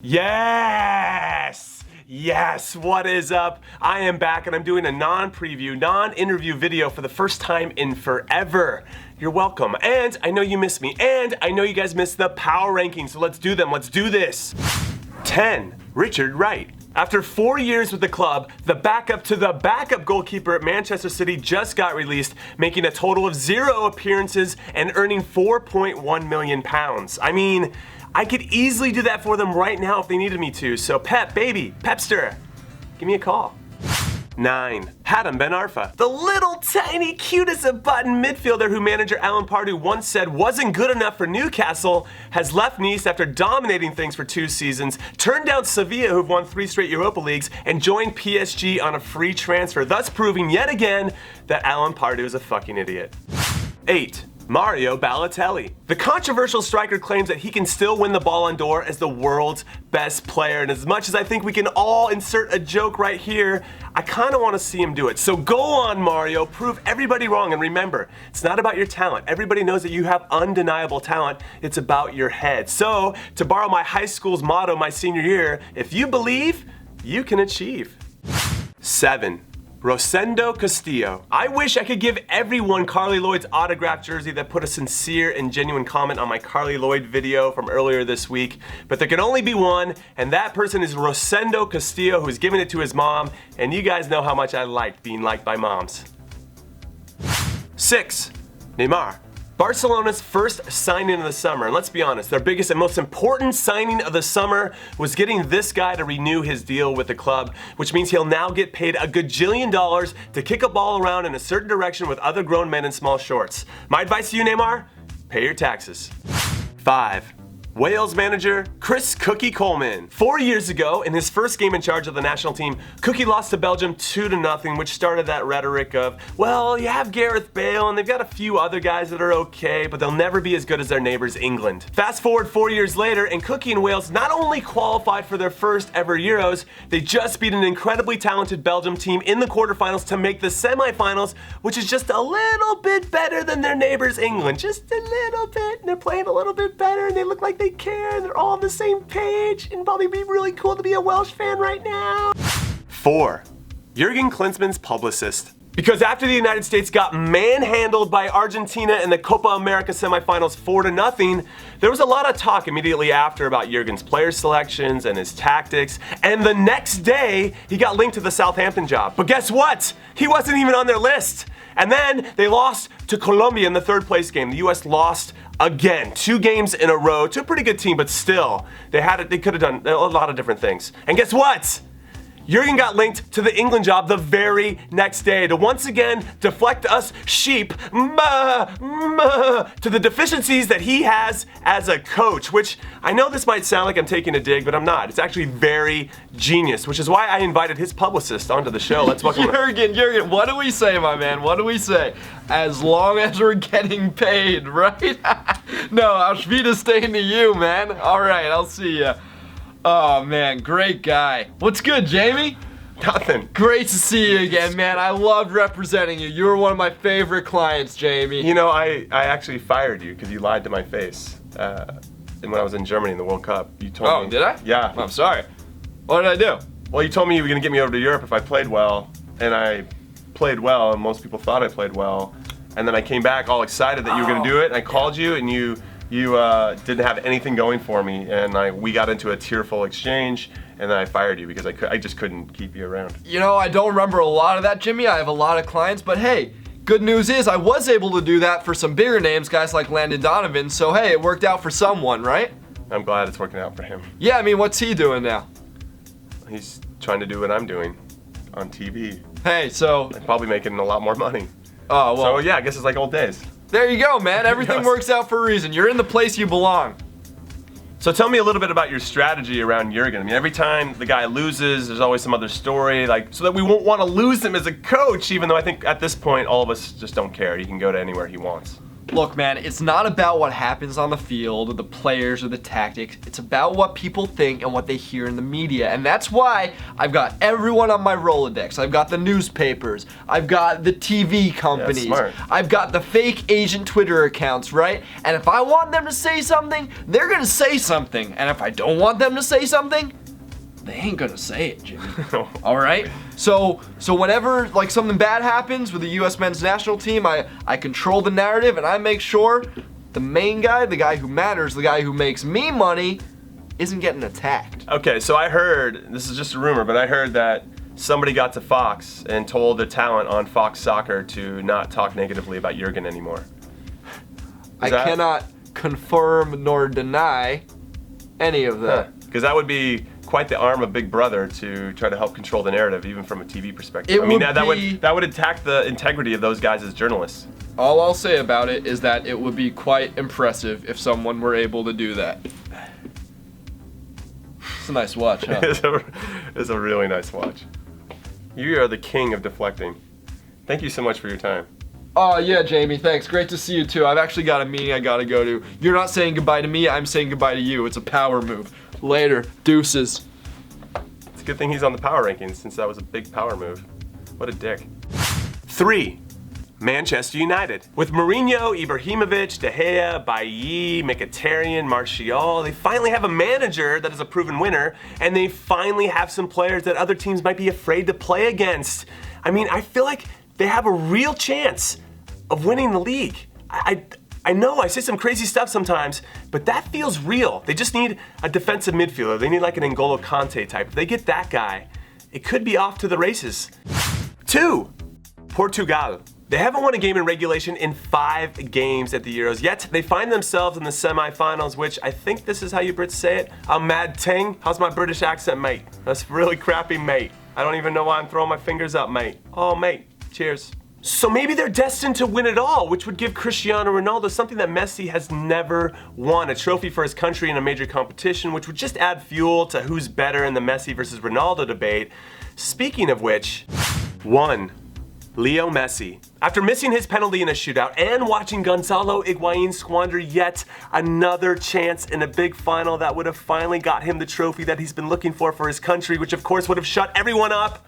Yes! Yes, what is up? I am back and I'm doing a non-preview, non-interview video for the first time in forever. You're welcome. And I know you missed me. And I know you guys missed the power rankings, so let's do them. Let's do this. 10, Richard Wright. After 4 years with the club, the backup to the backup goalkeeper at Manchester City just got released, making a total of 0 appearances and earning £4.1 million. I mean, I could easily do that for them right now if they needed me to. So Pep, baby, Pepster, give me a call. 9, Hatem Ben Arfa. The little tiny cutest of button midfielder who manager Alan Pardew once said wasn't good enough for Newcastle has left Nice after dominating things for 2 seasons, turned down Sevilla who've won 3 straight Europa Leagues, and joined PSG on a free transfer, thus proving yet again that Alan Pardew is a fucking idiot. 8, Mario Balotelli. The controversial striker claims that he can still win the Ballon d'Or as the world's best player, and as much as I think we can all insert a joke right here, I kind of want to see him do it. So go on, Mario, prove everybody wrong, and remember, it's not about your talent. Everybody knows that you have undeniable talent. It's about your head. So, to borrow my high school's motto my senior year, if you believe, you can achieve. 7, Rosendo Castillo. I wish I could give everyone Carly Lloyd's autographed jersey that put a sincere and genuine comment on my Carly Lloyd video from earlier this week, but there can only be one, and that person is Rosendo Castillo, who's giving it to his mom, and you guys know how much I like being liked by moms. 6, Neymar. Barcelona's first signing of the summer, and let's be honest, their biggest and most important signing of the summer was getting this guy to renew his deal with the club, which means he'll now get paid a gajillion dollars to kick a ball around in a certain direction with other grown men in small shorts. My advice to you, Neymar, pay your taxes. 5, Wales manager Chris Cookie Coleman. 4 years ago, in his first game in charge of the national team, Cookie lost to Belgium 2-0, which started that rhetoric of, well, you have Gareth Bale and they've got a few other guys that are okay, but they'll never be as good as their neighbors England. Fast forward 4 years later, and Cookie and Wales not only qualified for their first ever Euros, they just beat an incredibly talented Belgium team in the quarterfinals to make the semifinals, which is just a little bit better than their neighbors England. Just a little bit, and they're playing a little bit better, and they look like they care, and they're all on the same page, and probably be really cool to be a Welsh fan right now. 4, Jurgen Klinsmann's publicist. Because after the United States got manhandled by Argentina in the Copa America semifinals 4-0, there was a lot of talk immediately after about Jurgen's player selections and his tactics, and the next day he got linked to the Southampton job. But guess what? He wasn't even on their list. And then they lost to Colombia in the 3rd place game. The US lost again, 2 games in a row to a pretty good team, but still, they could have done a lot of different things. And guess what? Jurgen got linked to the England job the very next day to once again deflect us sheep to the deficiencies that he has as a coach, which I know this might sound like I'm taking a dig, but I'm not. It's actually very genius, which is why I invited his publicist onto the show. Let's welcome Jurgen, what do we say, my man? What do we say? As long as we're getting paid, right? No, Auf Wiedersehen to you, man. All right, I'll see ya. Oh man, great guy. What's good, Jamie? Nothing. Great to see you again, man. I loved representing you. You were one of my favorite clients, Jamie. You know, I actually fired you because you lied to my face. And when I was in Germany in the World Cup, you told me. Oh, did I? Yeah. I'm sorry. What did I do? Well, you told me you were going to get me over to Europe if I played well, and I played well, and most people thought I played well. And then I came back all excited that you were going to do it, and I called you, and you didn't have anything going for me, and we got into a tearful exchange, and then I fired you because I just couldn't keep you around. You know, I don't remember a lot of that, Jimmy. I have a lot of clients, but hey, good news is I was able to do that for some bigger names, guys like Landon Donovan, so hey, it worked out for someone, right? I'm glad it's working out for him. Yeah, I mean, what's he doing now? He's trying to do what I'm doing on TV. Hey, so... I'm probably making a lot more money. Oh, well... So yeah, I guess it's like old days. There you go, man. Everything works out for a reason. You're in the place you belong. So tell me a little bit about your strategy around Jurgen. I mean, every time the guy loses, there's always some other story, like, so that we won't want to lose him as a coach, even though I think at this point, all of us just don't care. He can go to anywhere he wants. Look, man, it's not about what happens on the field or the players or the tactics. It's about what people think and what they hear in the media. And that's why I've got everyone on my Rolodex. I've got the newspapers. I've got the TV companies. Yeah, smart. I've got the fake agent Twitter accounts, right? And if I want them to say something, they're gonna say something. And if I don't want them to say something, they ain't gonna say it, Jimmy. All right? So whenever like something bad happens with the U.S. men's national team, I control the narrative and I make sure the main guy, the guy who matters, the guy who makes me money, isn't getting attacked. Okay, so I heard, this is just a rumor, but I heard that somebody got to Fox and told the talent on Fox Soccer to not talk negatively about Jurgen anymore. I cannot confirm nor deny any of that. Because that would be quite the arm of Big Brother to try to help control the narrative, even from a TV perspective. That would attack the integrity of those guys as journalists. All I'll say about it is that it would be quite impressive if someone were able to do that. It's a nice watch, huh? It's a really nice watch. You are the king of deflecting. Thank you so much for your time. Oh, yeah, Jamie, thanks. Great to see you, too. I've actually got a meeting I gotta go to. You're not saying goodbye to me, I'm saying goodbye to you. It's a power move. Later. Deuces. It's a good thing he's on the power rankings, since that was a big power move. What a dick. 3. Manchester United. With Mourinho, Ibrahimovic, De Gea, Bailly, Mkhitaryan, Martial, they finally have a manager that is a proven winner, and they finally have some players that other teams might be afraid to play against. I mean, I feel like they have a real chance of winning the league. I know I say some crazy stuff sometimes, but that feels real. They just need a defensive midfielder. They need like an N'Golo Kante type. If they get that guy, it could be off to the races. 2. Portugal. They haven't won a game in regulation in 5 games at the Euros, yet they find themselves in the semifinals, which I think this is how you Brits say it. I'm mad ting. How's my British accent, mate? That's really crappy, mate. I don't even know why I'm throwing my fingers up, mate. Oh, mate. Cheers. So maybe they're destined to win it all, which would give Cristiano Ronaldo something that Messi has never won, a trophy for his country in a major competition, which would just add fuel to who's better in the Messi versus Ronaldo debate. Speaking of which, 1. Leo Messi. After missing his penalty in a shootout and watching Gonzalo Higuain squander yet another chance in a big final that would have finally got him the trophy that he's been looking for his country, which of course would have shut everyone up,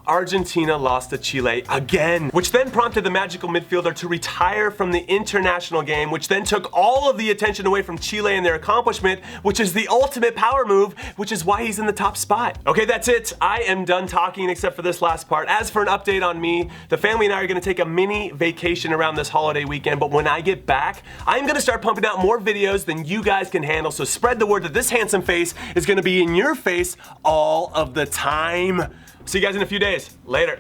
Argentina lost to Chile again, which then prompted the magical midfielder to retire from the international game, which then took all of the attention away from Chile and their accomplishment, which is the ultimate power move, which is why he's in the top spot. Okay, that's it. I am done talking except for this last part. As for an update on me, the family and I are gonna take a mini vacation around this holiday weekend, but when I get back, I'm gonna start pumping out more videos than you guys can handle, so spread the word that this handsome face is gonna be in your face all of the time. See you guys in a few days. Later.